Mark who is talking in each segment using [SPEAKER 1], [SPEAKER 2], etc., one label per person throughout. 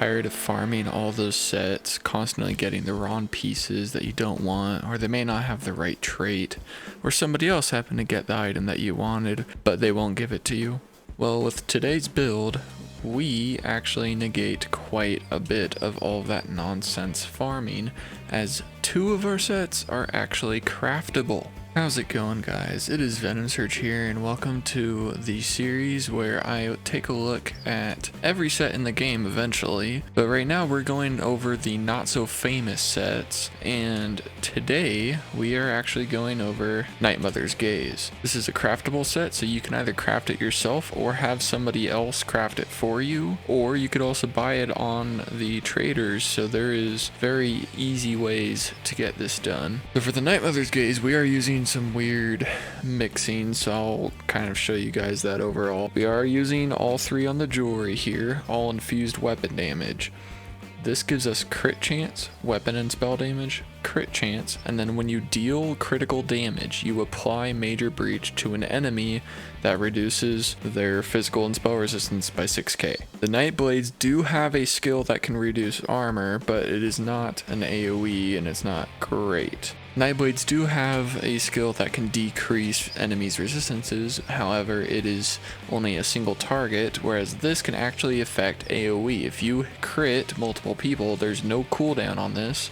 [SPEAKER 1] tired of farming all those sets, constantly getting the wrong pieces that you don't want, or they may not have the right trait, or somebody else happened to get the item that you wanted, but they won't give it to you? Well, with today's build, we actually negate quite a bit of all that nonsense farming, as 2 of our sets are actually craftable. How's it going, guys? It is Venom Search here, and welcome to the series where I take a look at every set in the game eventually. But right now we're going over the not so famous sets, and today we are actually going over Night Mother's Gaze. This is a craftable set, so you can either craft it yourself or have somebody else craft it for you, or you could also buy it on the traders, so there is very easy ways to get this done. So for the Night Mother's Gaze, we are using some weird mixing, so I'll kind of show you guys that overall. We are using all 3 on the jewelry here, all infused weapon damage. This gives us crit chance, weapon and spell damage, crit chance, and then when you deal critical damage, you apply major breach to an enemy that reduces their physical and spell resistance by 6k. The Night Blades do have a skill that can reduce armor, but it is not an AoE and it's not great. Night Blades do have a skill that can decrease enemies' resistances, however it is only a single target, whereas this can actually affect AoE. If you crit multiple people, there's no cooldown on this.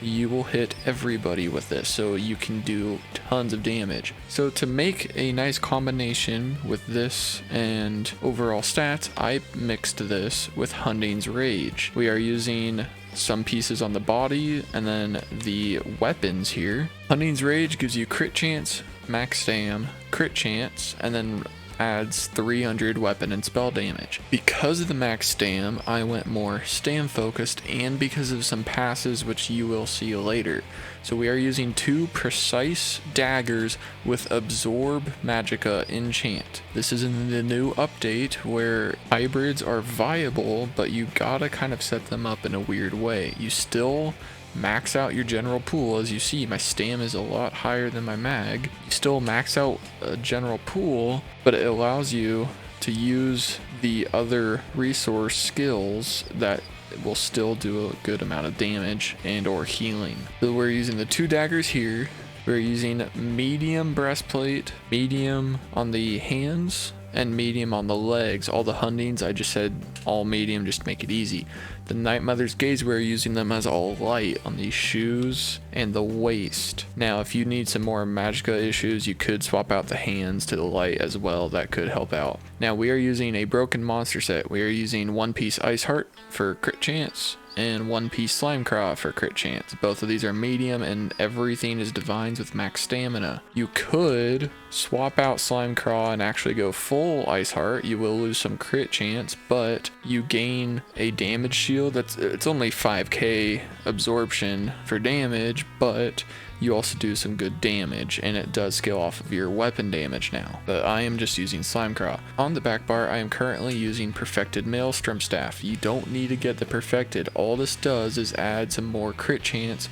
[SPEAKER 1] You will hit everybody with this, so you can do tons of damage. So to make a nice combination with this and overall stats, I mixed this with Hunding's Rage. We are using some pieces on the body and then the weapons here. Hunding's Rage gives you crit chance, max stam, crit chance, and then adds 300 weapon and spell damage. Because of the max stam, I went more stam focused, and because of some passes which you will see later. So we are using 2 precise daggers with absorb magicka enchant. This is in the new update where hybrids are viable, but you gotta kind of set them up in a weird way. You still max out your general pool. As you see, my stam is a lot higher than my mag. You still max out a general pool, but it allows you to use the other resource skills that will still do a good amount of damage and or healing. So we're using the 2 daggers here. We're using medium breastplate, medium on the hands, and medium on the legs. All the Hundings, I just said all medium just to make it easy. The Night Mother's Gaze, we're using them as all light on the shoes and the waist. Now if you need some more magicka issues, you could swap out the hands to the light as well. That could help out. Now we are using a broken monster set. We are using 1 piece Ice Heart for crit chance and 1 piece Slime Craw for crit chance. Both of these are medium, and everything is divines with max stamina. You could swap out Slime Craw and actually go full Ice Heart. You will lose some crit chance, but you gain a damage shield. It's only 5k absorption for damage, but you also do some good damage, and it does scale off of your weapon damage now. But I am just using Slime Craw. On the back bar, I am currently using Perfected Maelstrom Staff. You don't need to get the Perfected. All this does is add some more crit chance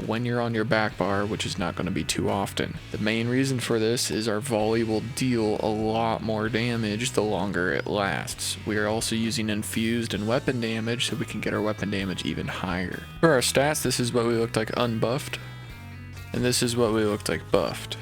[SPEAKER 1] when you're on your back bar, which is not going to be too often. The main reason for this is our volley will deal a lot more damage the longer it lasts. We are also using infused and weapon damage, so we can get our weapon damage even higher. For our stats, this is what we looked like unbuffed, and this is what we looked like buffed.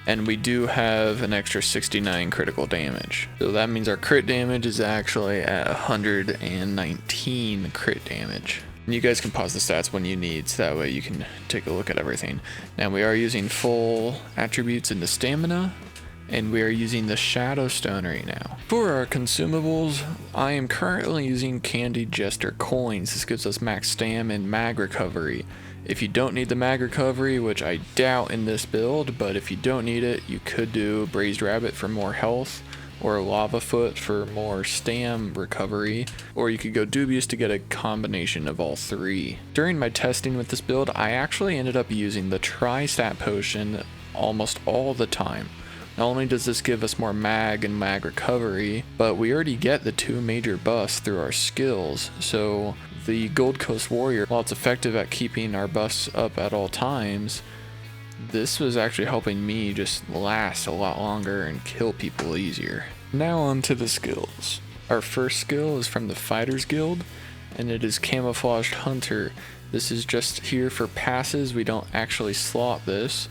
[SPEAKER 1] And we do have an extra 69 critical damage. So that means our crit damage is actually at 119 crit damage. And you guys can pause the stats when you need, so that way you can take a look at everything. Now we are using full attributes into stamina, and we are using the Shadow Stone right now. For our consumables, I am currently using Candied Jester coins. This gives us max stam and mag recovery. If you don't need the mag recovery, which I doubt in this build, but if you don't need it, you could do Braised Rabbit for more health, or Lava Foot for more stam recovery, or you could go Dubious to get a combination of all 3. During my testing with this build, I actually ended up using the Tri-Stat Potion almost all the time. Not only does this give us more mag and mag recovery, but we already get the 2 major buffs through our skills, so the Gold Coast Warrior, while it's effective at keeping our buffs up at all times, this was actually helping me just last a lot longer and kill people easier. Now on to the skills. Our first skill is from the Fighters Guild, and it is Camouflaged Hunter. This is just here for passes. We don't actually slot this,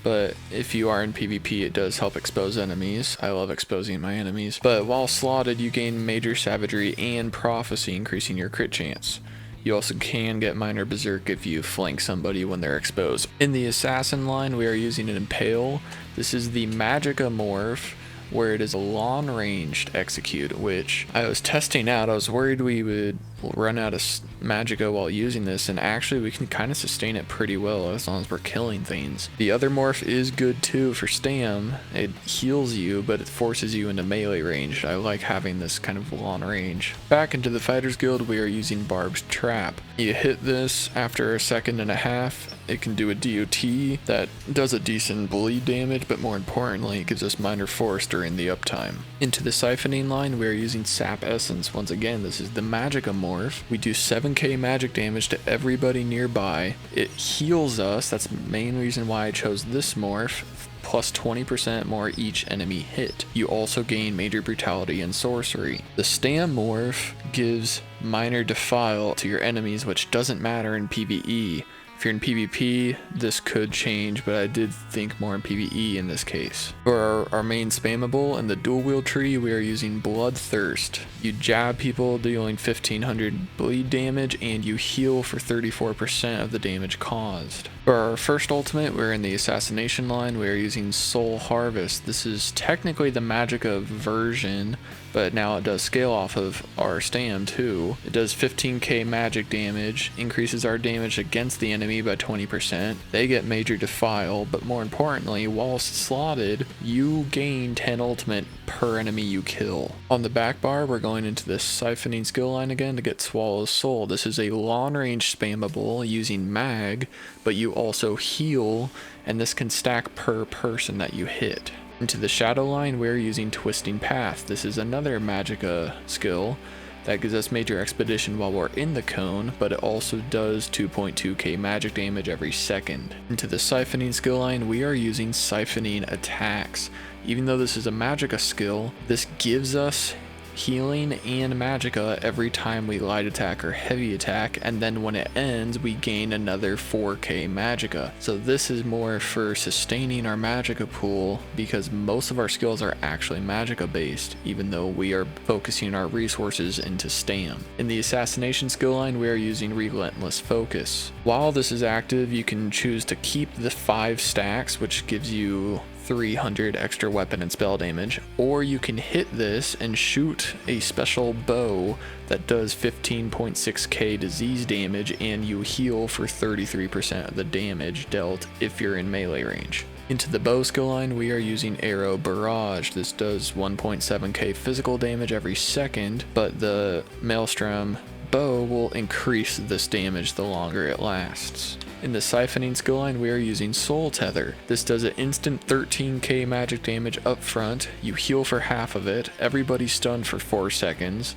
[SPEAKER 1] but if you are in PvP, it does help expose enemies. I love exposing my enemies. But while slotted, you gain Major Savagery and Prophecy, increasing your crit chance. You also can get Minor Berserk if you flank somebody when they're exposed. In the Assassin line, we are using an Impale. This is the magicka morph, where it is a long-ranged execute, which I was testing out. I was worried we would run out of magicka while using this, and actually we can kind of sustain it pretty well as long as we're killing things. The other morph is good too for stam. It heals you, but it forces you into melee range. I like having this kind of long range. Back into the Fighters Guild, we are using Barb's Trap. You hit this after a second and a half. It can do a DOT that does a decent bleed damage, but more importantly, it gives us minor force during the uptime. Into the Siphoning line, we are using Sap Essence. Once again, this is the magicka morph. We do 7k magic damage to everybody nearby. It heals us. That's the main reason why I chose this morph. Plus 20% more each enemy hit. You also gain Major Brutality and Sorcery. The Stam morph gives Minor Defile to your enemies, which doesn't matter in PvE. If you're in PvP, this could change, but I did think more in PvE in this case. For our main spammable and the dual wield tree, we are using Bloodthirst. You jab people, dealing 1500 bleed damage, and you heal for 34% of the damage caused. For our first ultimate, we're in the Assassination line. We are using Soul Harvest. This is technically the magicka version, but now it does scale off of our stam too. It does 15k magic damage, increases our damage against the enemy by 20%. They get Major Defile, but more importantly, whilst slotted, you gain 10 ultimate per enemy you kill. On the back bar, we're going into this Siphoning skill line again to get Swallow's Soul. This is a long range spammable using mag, but you also heal, and this can stack per person that you hit. Into the Shadow line, we're using Twisting Path. This is another magicka skill that gives us Major Expedition while we're in the cone, but it also does 2.2k magic damage every second. Into the Siphoning skill line, we are using Siphoning Attacks. Even though this is a magicka skill, this gives us healing and magicka every time we light attack or heavy attack, and then when it ends we gain another 4k magicka. So this is more for sustaining our magicka pool, because most of our skills are actually magicka based, even though we are focusing our resources into stam. In the Assassination skill line, we are using Relentless Focus. While this is active, you can choose to keep the 5 stacks, which gives you 300 extra weapon and spell damage, or you can hit this and shoot a special bow that does 15.6k disease damage, and you heal for 33% of the damage dealt if you're in melee range. Into the bow skill line, we are using Arrow Barrage. This does 1.7k physical damage every second, but the Maelstrom bow will increase this damage the longer it lasts. In the Siphoning skill line, we are using Soul Tether. This does an instant 13k magic damage up front. You heal for half of it. Everybody's stunned for 4 seconds.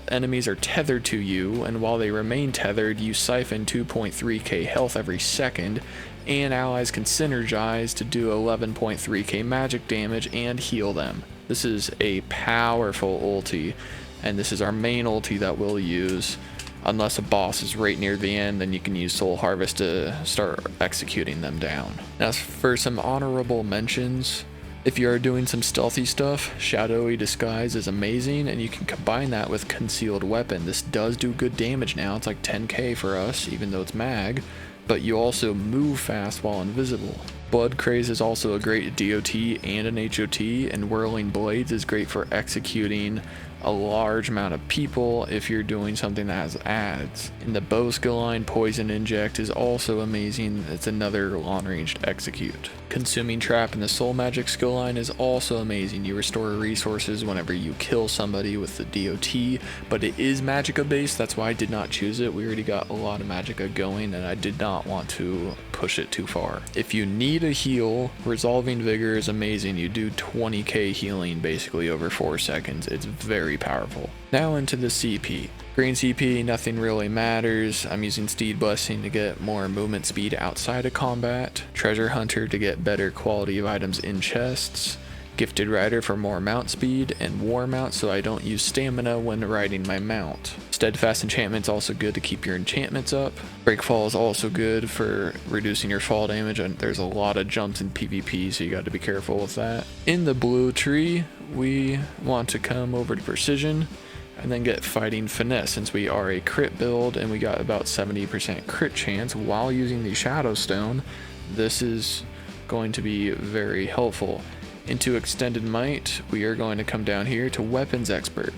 [SPEAKER 1] Enemies are tethered to you, and while they remain tethered, you siphon 2.3k health every second, and allies can synergize to do 11.3k magic damage and heal them. This is a powerful ulti, and this is our main ulti that we'll use. Unless a boss is right near the end, then you can use Soul Harvest to start executing them down. Now for some honorable mentions, if you are doing some stealthy stuff, Shadowy Disguise is amazing, and you can combine that with Concealed Weapon. This does do good damage now. It's like 10k for us, even though it's mag, but you also move fast while invisible. Blood Craze is also a great DOT and an HOT, and Whirling Blades is great for executing a large amount of people if you're doing something that has ads. In the bow skill line, Poison Inject is also amazing. It's another long-ranged execute. Consuming Trap in the Soul Magic skill line is also amazing. You restore resources whenever you kill somebody with the DOT, but it is magicka based. That's why I did not choose it. We already got a lot of magicka going, and I did not want to push it too far. If you need a heal, Resolving Vigor is amazing. You do 20k healing basically over 4 seconds. It's very powerful. Now into the CP. Green CP, nothing really matters. I'm using Steed Blessing to get more movement speed outside of combat, Treasure Hunter to get better quality of items in chests, Gifted Rider for more mount speed, and War Mount so I don't use stamina when riding my mount. Steadfast Enchantment's also good to keep your enchantments up. Breakfall is also good for reducing your fall damage, and there's a lot of jumps in PvP, so you got to be careful with that. In the blue tree, we want to come over to Precision and then get Fighting Finesse, since we are a crit build and we got about 70% crit chance while using the Shadow Stone. This is going to be very helpful. Into Extended Might, we are going to come down here to Weapons Expert.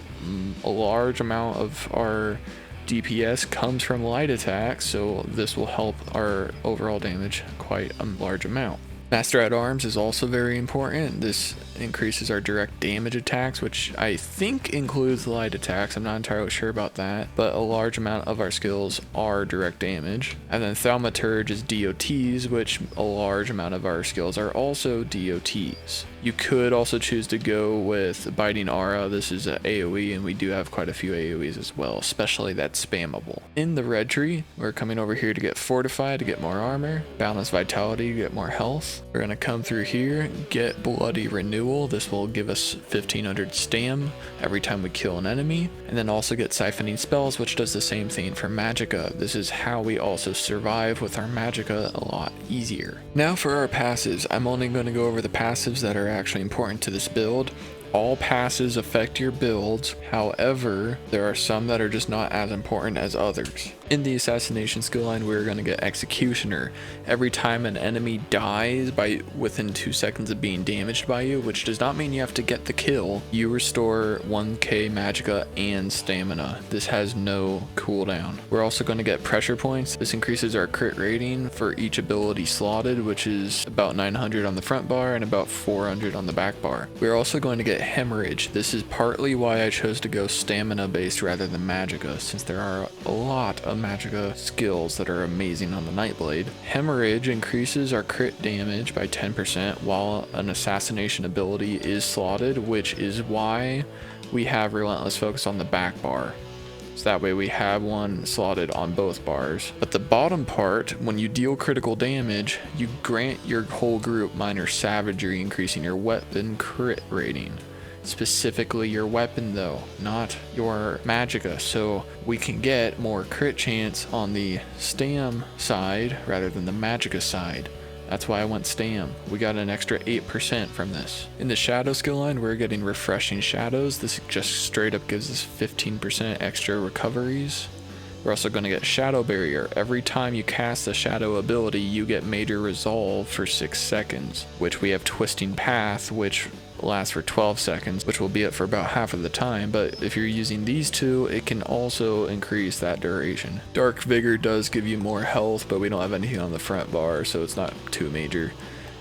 [SPEAKER 1] A large amount of our DPS comes from light attacks, so this will help our overall damage quite a large amount. Master at Arms is also very important. This increases our direct damage attacks, which I think includes light attacks. I'm not entirely sure about that, but a large amount of our skills are direct damage. And then Thaumaturge is DOTs, which a large amount of our skills are also DOTs. You could also choose to go with Biting Aura. This is an AoE, and we do have quite a few AoEs as well, especially that's spammable. In the red tree, we're coming over here to get Fortify to get more armor, Boundless Vitality to get more health. We're going to come through here, get Bloody Renewal. This will give us 1500 stam every time we kill an enemy, and then also get Siphoning Spells, which does the same thing for magicka. This is how we also survive with our magicka a lot easier. Now for our passives, I'm only going to go over the passives that are actually important to this build. All passes affect your builds, however, there are some that are just not as important as others. In the Assassination skill line, we're going to get Executioner. Every time an enemy dies by within 2 seconds of being damaged by you, which does not mean you have to get the kill, you restore 1k magicka and stamina. This has no cooldown. We're also going to get Pressure Points. This increases our crit rating for each ability slotted, which is about 900 on the front bar and about 400 on the back bar. We're also going to get Hemorrhage. This is partly why I chose to go stamina based rather than magicka, since there are a lot of magicka skills that are amazing on the Nightblade. Hemorrhage increases our crit damage by 10% while an assassination ability is slotted, which is why we have Relentless Focus on the back bar. So that way we have one slotted on both bars. But the bottom part, when you deal critical damage, you grant your whole group minor savagery, increasing your weapon crit rating. Specifically your weapon though, not your magicka, so we can get more crit chance on the stam side rather than the magicka side. That's why I went stam. We got an extra 8% from this. In the shadow skill line, we're getting Refreshing Shadows. This just straight up gives us 15% extra recoveries. We're also going to get Shadow Barrier. Every time you cast a shadow ability, you get Major Resolve for 6 seconds, which we have Twisting Path, which lasts for 12 seconds, which will be it for about half of the time, but if you're using these two, it can also increase that duration. Dark Vigor does give you more health, but we don't have anything on the front bar, so it's not too major.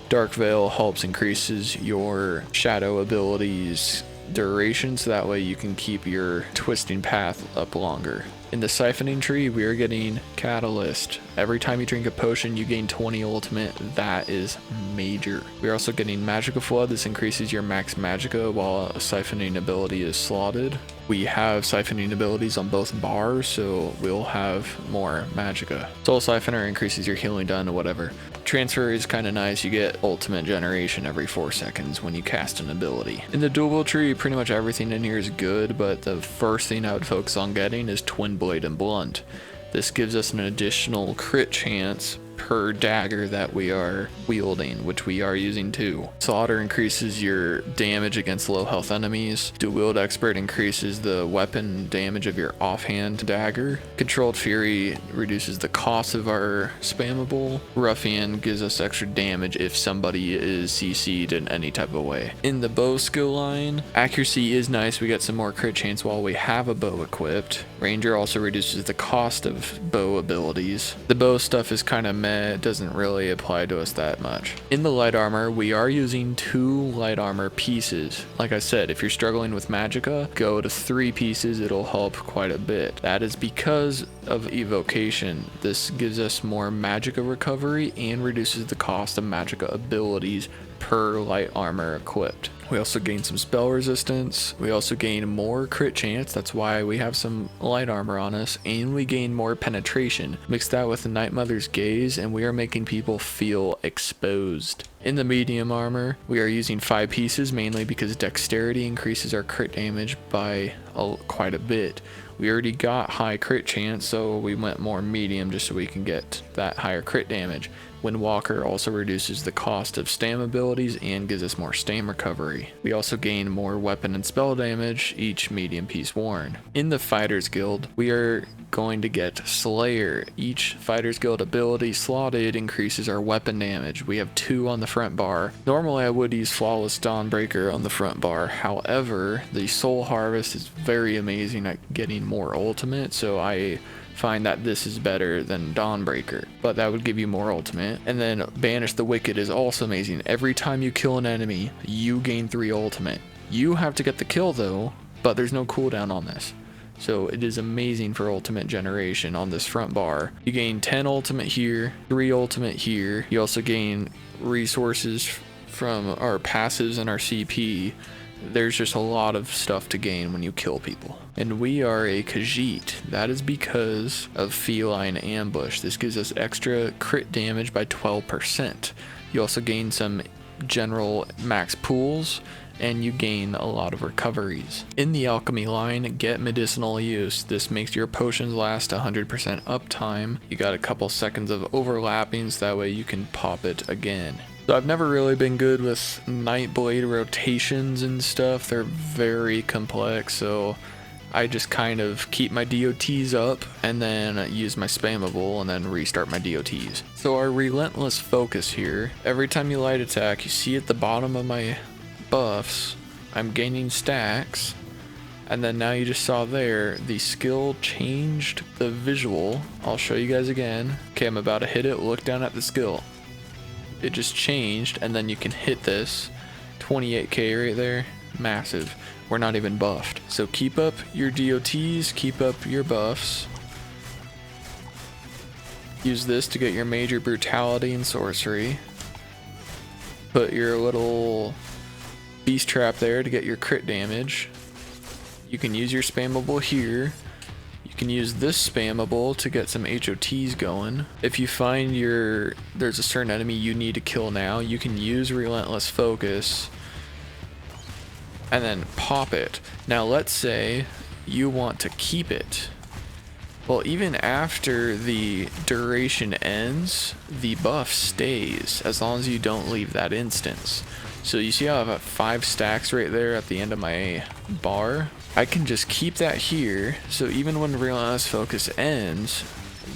[SPEAKER 1] Dark Veil helps increases your shadow abilities duration, so that way you can keep your Twisting Path up longer. In the Siphoning tree, we are getting Catalyst. Every time you drink a potion, you gain 20 ultimate. That is major. We're also getting Magicka Flood. This increases your max magicka while a siphoning ability is slotted. We have siphoning abilities on both bars, so we'll have more magicka. Soul Siphoner increases your healing done or whatever. Transfer is kind of nice. You get ultimate generation every 4 seconds when you cast an ability. In the dual tree, pretty much everything in here is good, but the first thing I would focus on getting is Twin Blade and Blunt. This gives us an additional crit chance per dagger that we are wielding, which we are using too. Slaughter increases your damage against low health enemies. Dual Wield Expert increases the weapon damage of your offhand dagger. Controlled Fury reduces the cost of our spammable. Ruffian gives us extra damage if somebody is CC'd in any type of way. In the bow skill line, accuracy is nice. We get some more crit chance while we have a bow equipped. Ranger also reduces the cost of bow abilities. The bow stuff is kind of meh. It doesn't really apply to us that much. In the light armor, we are using 2 light armor pieces. Like I said, if you're struggling with magicka, go to 3 pieces. It'll help quite a bit. That is because of evocation. This gives us more magicka recovery and reduces the cost of magicka abilities per light armor equipped. We also gain some spell resistance. We also gain more crit chance. That's why we have some light armor on us. And we gain more penetration. Mix that with the Night Mother's Gaze and we are making people feel exposed. In the medium armor, we are using 5 pieces mainly because dexterity increases our crit damage by quite a bit. We already got high crit chance, so we went more medium just so we can get that higher crit damage. Windwalker also reduces the cost of stam abilities and gives us more stam recovery. We also gain more weapon and spell damage each medium piece worn. In the Fighters Guild, we are going to get Slayer. Each Fighters Guild ability slotted increases our weapon damage. We have 2 on the front bar. Normally I would use Flawless Dawnbreaker on the front bar. However, the Soul Harvest is very amazing at getting more ultimate, so I find that this is better than Dawnbreaker, but that would give you more ultimate. And then Banish the Wicked is also amazing. Every time you kill an enemy, you gain 3 ultimate. You have to get the kill though, but there's no cooldown on this. So it is amazing for ultimate generation on this front bar. You gain 10 ultimate here, 3 ultimate here. You also gain resources from our passives and our CP. There's just a lot of stuff to gain when you kill people. And we are a Khajiit. That is because of Feline Ambush. This gives us extra crit damage by 12%. You also gain some general max pools, and you gain a lot of recoveries. In the alchemy line, get medicinal use. This makes your potions last 100% uptime. You got a couple seconds of overlapping, so that way you can pop it again. So I've never really been good with Nightblade rotations and stuff. They're very complex, so I just kind of keep my DOTs up and then use my spammable and then restart my DOTs. So our relentless focus here, every time you light attack, you see at the bottom of my buffs, I'm gaining stacks. And then now you just saw there, the skill changed the visual. I'll show you guys again. Okay, I'm about to hit it, look down at the skill. It just changed, and then you can hit this 28k right there. Massive. We're not even buffed. So keep up your DOTs, keep up your buffs. Use this to get your major brutality and sorcery. Put your little beast trap there to get your crit damage. You can use your spammable here. You can use this spammable to get some HOTs going. If you find there's a certain enemy you need to kill now, you can use Relentless Focus and then pop it. Now let's say you want to keep it. Well, even after the duration ends, the buff stays as long as you don't leave that instance. So you see how I have 5 stacks right there at the end of my bar? I can just keep that here, so even when Relentless Focus ends,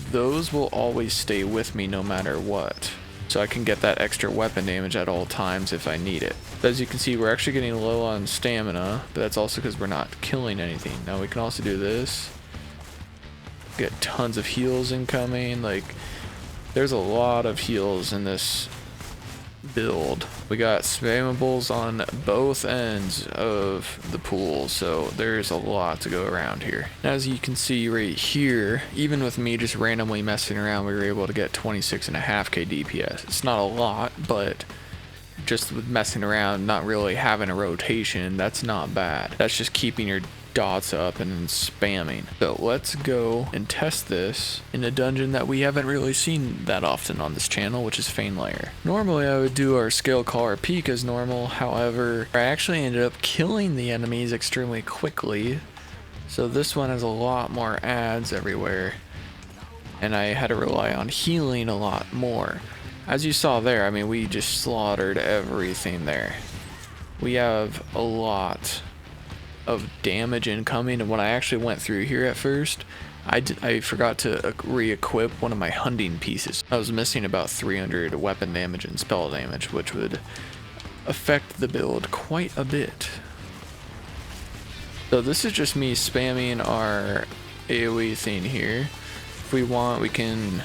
[SPEAKER 1] those will always stay with me no matter what. So I can get that extra weapon damage at all times if I need it. But as you can see, we're actually getting low on stamina, but that's also because we're not killing anything. Now we can also do this. Get tons of heals incoming. Like, there's a lot of heals in this build. We got spammables on both ends of the pool, so there's a lot to go around here. As you can see right here, even with me just randomly messing around, we were able to get 26.5k DPS. It's not a lot, but just with messing around, not really having a rotation, that's not bad. That's just keeping your dots up and then spamming. So let's go and test this in a dungeon that we haven't really seen that often on this channel, which is Fane Lair. Normally I would do our scale caller peak as normal, however I actually ended up killing the enemies extremely quickly, so this one has a lot more adds everywhere and I had to rely on healing a lot more. As you saw there, I mean, we just slaughtered everything there. We have a lot of damage incoming, and when I actually went through here at first, I forgot to re-equip one of my hunting pieces. I was missing about 300 weapon damage and spell damage, which would affect the build quite a bit. So this is just me spamming our AoE thing here. If we want, we can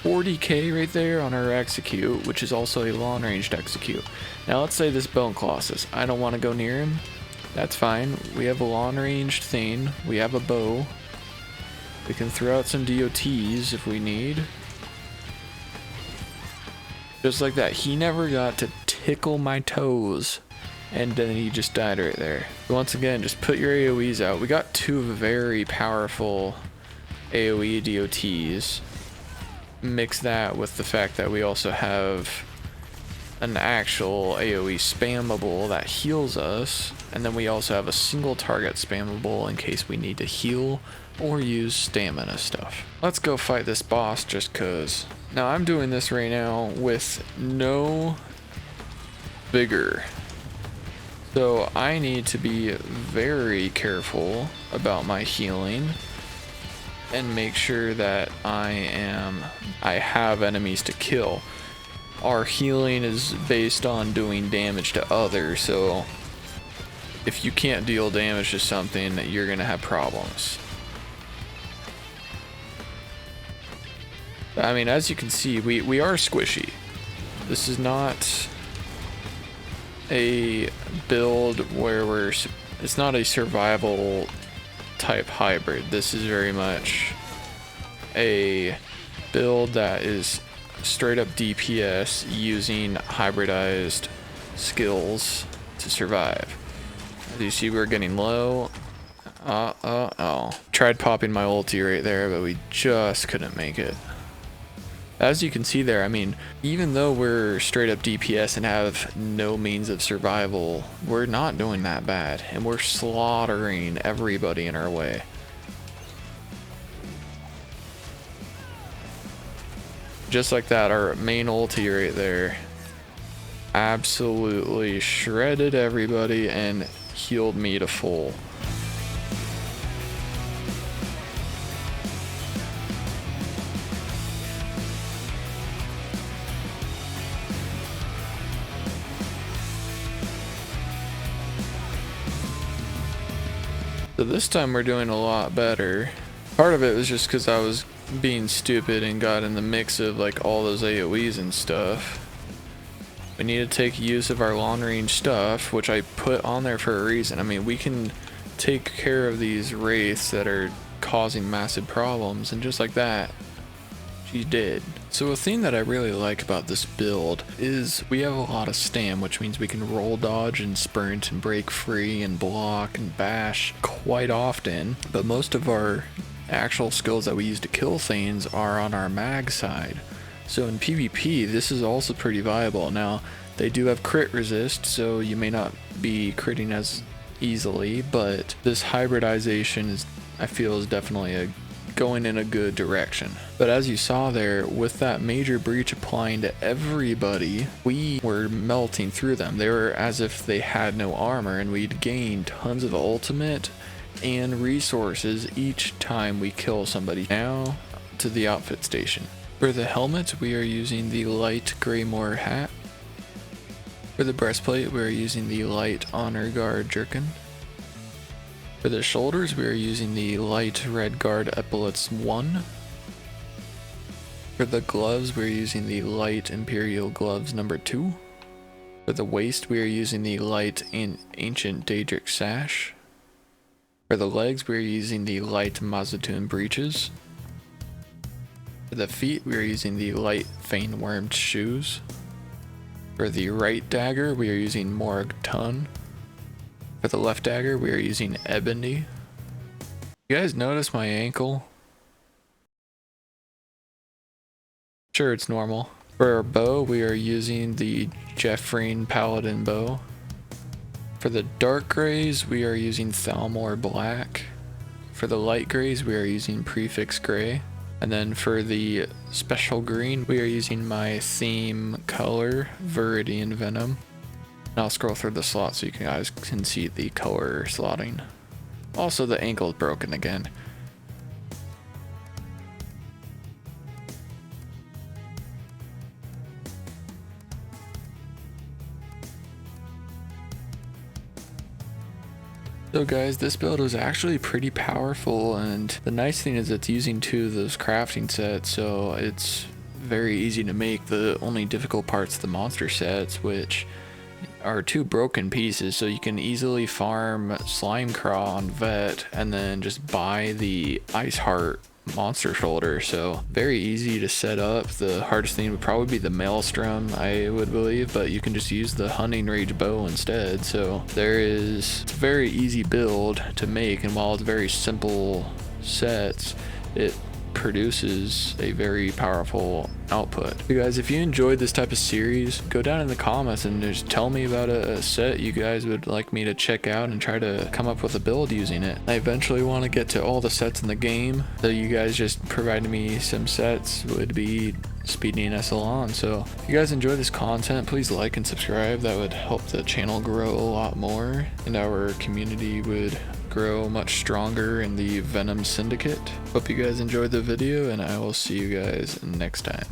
[SPEAKER 1] 40k right there on our execute, which is also a long ranged execute. Now let's say this Bone Colossus, I don't want to go near him. That's fine. We have a long ranged thing. We have a bow. We can throw out some DOTs if we need. Just like that. He never got to tickle my toes. And then he just died right there. Once again, just put your AoEs out. We got two very powerful AoE DOTs. Mix that with the fact that we also have an actual AoE spammable that heals us, and then we also have a single target spammable in case we need to heal or use stamina stuff. Let's go fight this boss just cause. Now I'm doing this right now with no vigor, so I need to be very careful about my healing and make sure that I have enemies to kill. Our healing is based on doing damage to others, so if you can't deal damage to something, you're gonna have problems. I mean, as you can see, we are squishy. This is not a build where it's not a survival type hybrid. This is very much a build that is straight up DPS using hybridized skills to survive. As you see, we're getting low. Tried popping my ulti right there, but we just couldn't make it. As you can see there, I mean, even though we're straight up DPS and have no means of survival, we're not doing that bad, and we're slaughtering everybody in our way. Just like that, our main ulti right there absolutely shredded everybody and healed me to full. So this time we're doing a lot better. Part of it was just because I was being stupid and got in the mix of like all those AoEs and stuff. We need to take use of our long range stuff, which I put on there for a reason. I mean, we can take care of these wraiths that are causing massive problems, and just like that, she did. So a thing that I really like about this build is we have a lot of stam, which means we can roll dodge and sprint and break free and block and bash quite often, but most of our actual skills that we use to kill things are on our mag side. So in PvP, this is also pretty viable. Now, they do have crit resist, so you may not be critting as easily, but this hybridization is, I feel, is definitely going in a good direction. But as you saw there, with that major breach applying to everybody, we were melting through them. They were as if they had no armor, and we'd gained tons of ultimate and resources each time we kill somebody. Now to the outfit station. For the helmet, we are using the light Greymore hat. For the breastplate, we are using the light Honor Guard jerkin. For the shoulders, we are using the light Red Guard Epaulets 1. For the gloves, we are using the light Imperial Gloves number 2. For the waist, we are using the light Ancient Daedric Sash. For the legs, we are using the light Mazatoon Breeches. For the feet, we are using the light Fanewormed Shoes. For the right dagger, we are using Morg Tun. For the left dagger, we are using Ebony. You guys notice my ankle? Sure, it's normal. For our bow, we are using the Jeffreen Paladin bow. For the dark grays, we are using Thalmor Black. For the light grays, we are using Prefix Gray. And then for the special green, we are using my theme color, Viridian Venom. And I'll scroll through the slots so you guys can see the color slotting. Also, the ankle is broken again. So guys, this build was actually pretty powerful, and the nice thing is it's using two of those crafting sets, so it's very easy to make. The only difficult part's the monster sets, which are two broken pieces, so you can easily farm Slime Craw on Vet and then just buy the Ice Heart monster shoulder. So very easy to set up. The hardest thing would probably be the maelstrom, I would believe, but you can just use the hunting rage bow instead. So it's a very easy build to make, and while it's very simple sets, it produces a very powerful output. You guys, if you enjoyed this type of series, go down in the comments and just tell me about a set you guys would like me to check out and try to come up with a build using it. I eventually want to get to all the sets in the game, so you guys just providing me some sets would be speeding us along. So if you guys enjoy this content, please like and subscribe. That would help the channel grow a lot more, and our community would grow much stronger in the VENOM syndicate. Hope you guys enjoyed the video, and I will see you guys next time.